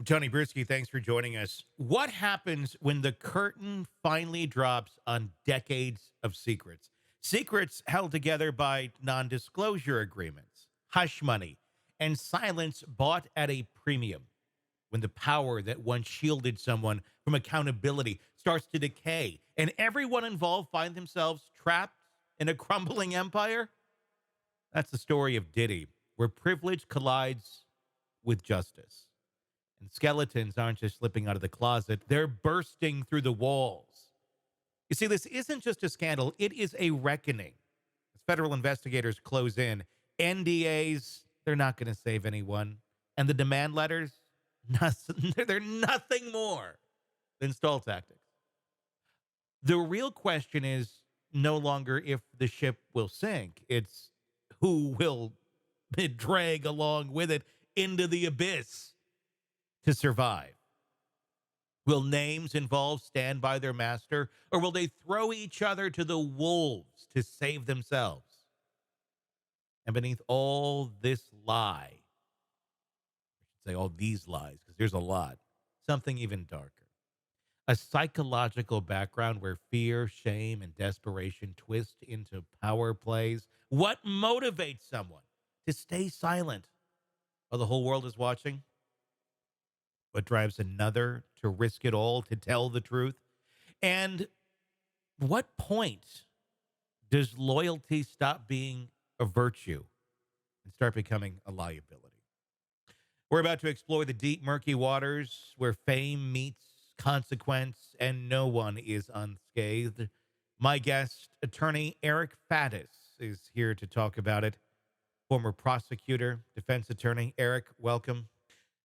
Tony Bruschi, thanks for joining us. What happens when the curtain finally drops on decades of secrets? Secrets held together by non disclosure agreements, hush money, and silence bought at a premium. When the power that once shielded someone from accountability starts to decay and everyone involved find themselves trapped in a crumbling empire? That's the story of Diddy, where privilege collides with justice. And skeletons aren't just slipping out of the closet, they're bursting through the walls. You see, this isn't just a scandal, it is a reckoning. As federal investigators close in, NDAs, they're not going to save anyone. And the demand letters, they're nothing more than stall tactics. The real question is no longer if the ship will sink, it's who will drag along with it into the abyss to survive. Will names involved stand by their master, or will they throw each other to the wolves to save themselves? And beneath all this lie, I should say all these lies, because there's a lot, something even darker. A psychological background where fear, shame, and desperation twist into power plays. What motivates someone to stay silent while the whole world is watching? What drives another to risk it all to tell the truth? And what point does loyalty stop being a virtue and start becoming a liability? We're about to explore the deep, murky waters where fame meets consequence and no one is unscathed. My guest, attorney Eric Faddis, is here to talk about it. Former prosecutor, defense attorney. Eric, welcome.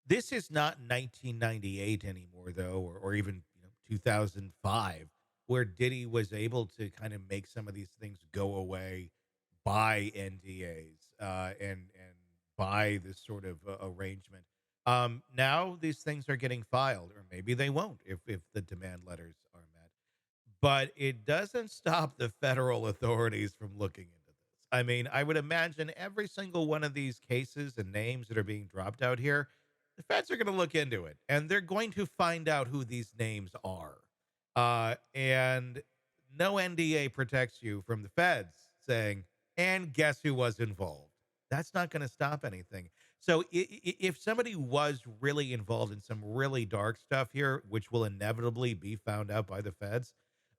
This is not 1998 anymore, though, or even 2005, where Diddy was able to kind of make some of these things go away by NDAs and by this sort of arrangement. Now these things are getting filed, or maybe they won't if the demand letters are met. But it doesn't stop the federal authorities from looking into this. I mean, I would imagine every single one of these cases and names that are being dropped out here, the feds are going to look into it and they're going to find out who these names are. And no NDA protects you from the feds saying, and guess who was involved? That's not going to stop anything. So if somebody was really involved in some really dark stuff here, which will inevitably be found out by the feds,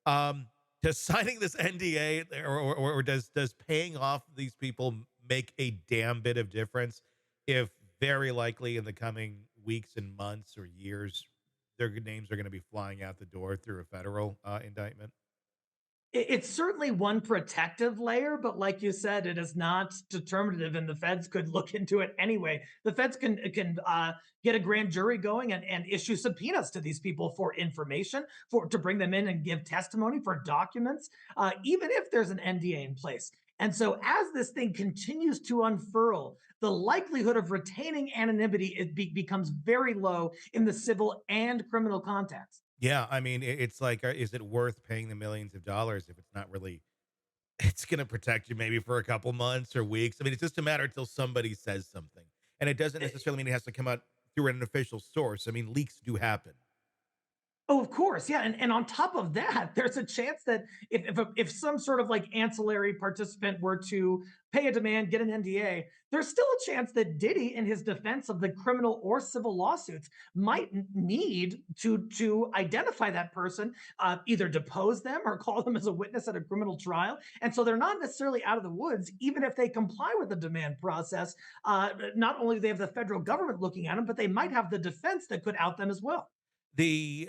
does signing this NDA or does paying off these people make a damn bit of difference? If very likely in the coming weeks and months or years, their names are going to be flying out the door through a federal indictment. It's certainly one protective layer, but like you said, it is not determinative, and the feds could look into it anyway. The feds can get a grand jury going and issue subpoenas to these people for information, for to bring them in and give testimony for documents, even if there's an NDA in place. And so, as this thing continues to unfurl, the likelihood of retaining anonymity becomes very low in the civil and criminal context. Yeah, I mean, it's like, is it worth paying the millions of dollars if it's not really? It's going to protect you maybe for a couple months or weeks. I mean, it's just a matter until somebody says something, and it doesn't necessarily mean it has to come out through an official source. I mean, leaks do happen. Oh, of course, yeah, and on top of that, there's a chance that if some sort of like ancillary participant were to pay a demand, get an NDA, there's still a chance that Diddy, in his defense of the criminal or civil lawsuits, might need to identify that person, either depose them or call them as a witness at a criminal trial, and so they're not necessarily out of the woods, even if they comply with the demand process. Not only do they have the federal government looking at them, but they might have the defense that could out them as well. The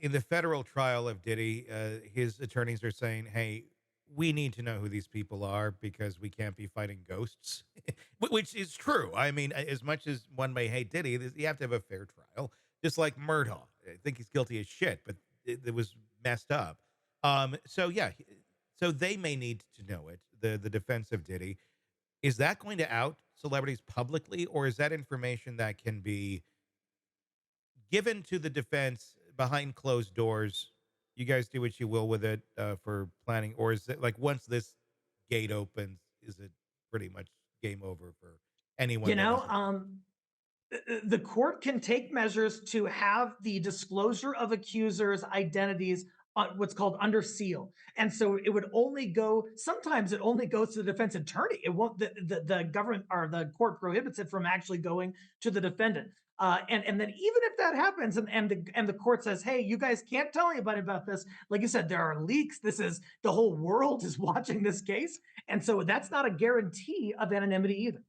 In the federal trial of Diddy, his attorneys are saying, "Hey, we need to know who these people are because we can't be fighting ghosts," which is true. I mean, as much as one may hate Diddy, you have to have a fair trial, just like Murdaugh. I think he's guilty as shit, but it was messed up. So yeah, so they may need to know it. The defense of Diddy, is that going to out celebrities publicly, or is that information that can be given to the defense behind closed doors? You guys do what you will with it for planning, or is it like once this gate opens, is it pretty much game over for anyone You that know, was involved? The court can take measures to have the disclosure of accusers' identities what's called under seal. And so it would only go, sometimes it only goes to the defense attorney. It won't, the government or the court prohibits it from actually going to the defendant. And then even if that happens and the court says, hey, you guys can't tell anybody about this. Like you said, there are leaks. This is the whole world is watching this case. And so that's not a guarantee of anonymity either.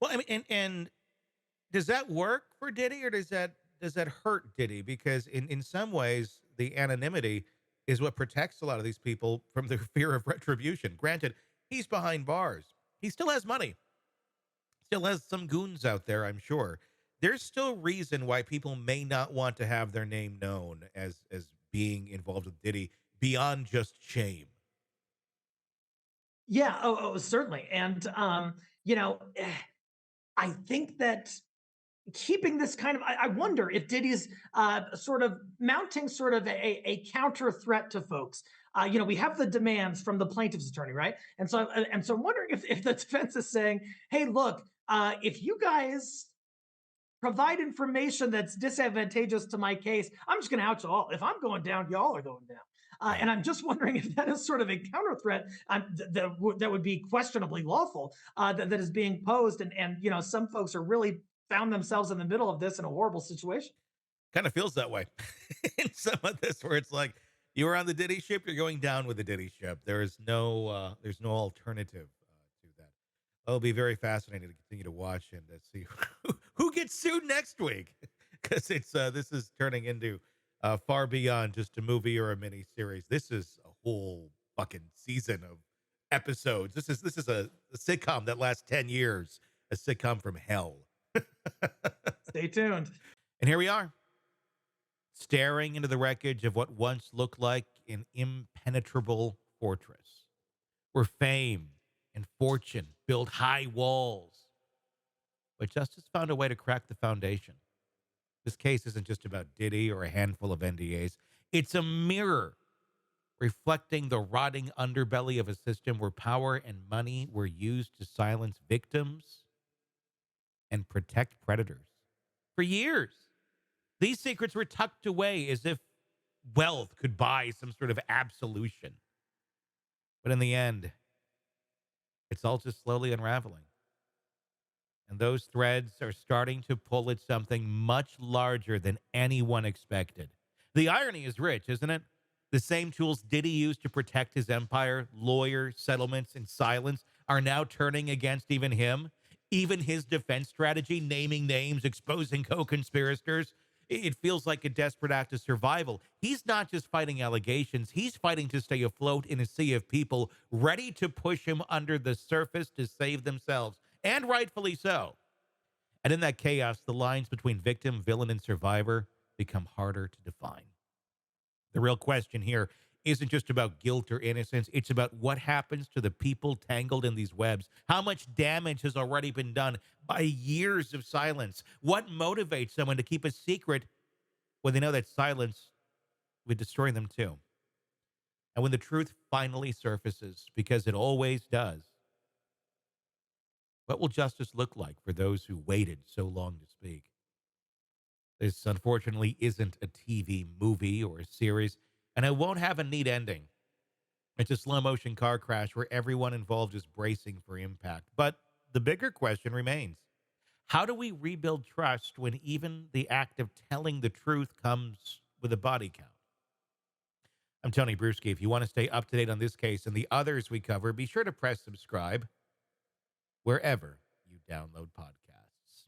Well, I mean, and does that work for Diddy, or does that hurt Diddy? Because in some ways, the anonymity is what protects a lot of these people from the fear of retribution. Granted, he's behind bars. He still has money. Still has some goons out there, I'm sure. There's still reason why people may not want to have their name known as being involved with Diddy beyond just shame. Yeah, certainly. And I think that keeping this kind of, I wonder if Diddy's sort of mounting sort of a counter threat to folks. We have the demands from the plaintiff's attorney, right? And so I'm wondering if the defense is saying, hey, look, if you guys provide information that's disadvantageous to my case, I'm just going to out you all. If I'm going down, y'all are going down. Yeah. And I'm just wondering if that is sort of a counter threat that would be questionably lawful that is being posed. And some folks are really found themselves in the middle of this in a horrible situation. Kind of feels that way in some of this, where it's like you were on the Diddy ship, you're going down with the Diddy ship. There's no alternative to that. It'll be very fascinating to continue to watch and to see who gets sued next week, because it's this is turning into far beyond just a movie or a mini series. This is a whole fucking season of episodes. This is a sitcom that lasts 10 years, a sitcom from hell. Stay tuned. And here we are, staring into the wreckage of what once looked like an impenetrable fortress, where fame and fortune build high walls. But justice found a way to crack the foundation. This case isn't just about Diddy or a handful of NDAs, it's a mirror reflecting the rotting underbelly of a system where power and money were used to silence victims and protect predators. For years, these secrets were tucked away as if wealth could buy some sort of absolution. But in the end, it's all just slowly unraveling. And those threads are starting to pull at something much larger than anyone expected. The irony is rich, isn't it? The same tools Diddy used to protect his empire, lawyers, settlements, and silence, are now turning against even him. Even his defense strategy, naming names, exposing co conspirators, it feels like a desperate act of survival. He's not just fighting allegations, he's fighting to stay afloat in a sea of people ready to push him under the surface to save themselves, and rightfully so. And in that chaos, the lines between victim, villain, and survivor become harder to define. The real question here isn't just about guilt or innocence. It's about what happens to the people tangled in these webs. How much damage has already been done by years of silence? What motivates someone to keep a secret when they know that silence would destroy them too? And when the truth finally surfaces, because it always does, what will justice look like for those who waited so long to speak? This, unfortunately, isn't a TV movie or a series, and it won't have a neat ending. It's a slow motion car crash where everyone involved is bracing for impact. But the bigger question remains: how do we rebuild trust when even the act of telling the truth comes with a body count? I'm Tony Bruschi. If you want to stay up to date on this case and the others we cover, be sure to press subscribe wherever you download podcasts.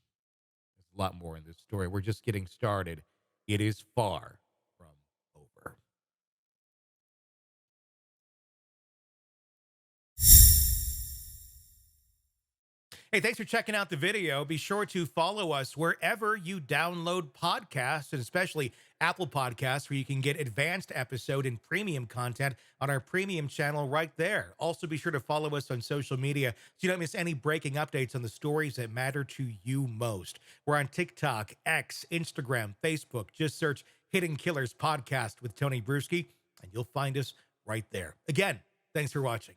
There's a lot more in this story. We're just getting started. It is far from over. Hey, thanks for checking out the video. Be sure to follow us wherever you download podcasts, and especially Apple Podcasts, where you can get advanced episode and premium content on our premium channel right there. Also, be sure to follow us on social media so you don't miss any breaking updates on the stories that matter to you most. We're on TikTok, X, Instagram, Facebook. Just search Hidden Killers Podcast with Tony Bruschi, and you'll find us right there. Again, thanks for watching.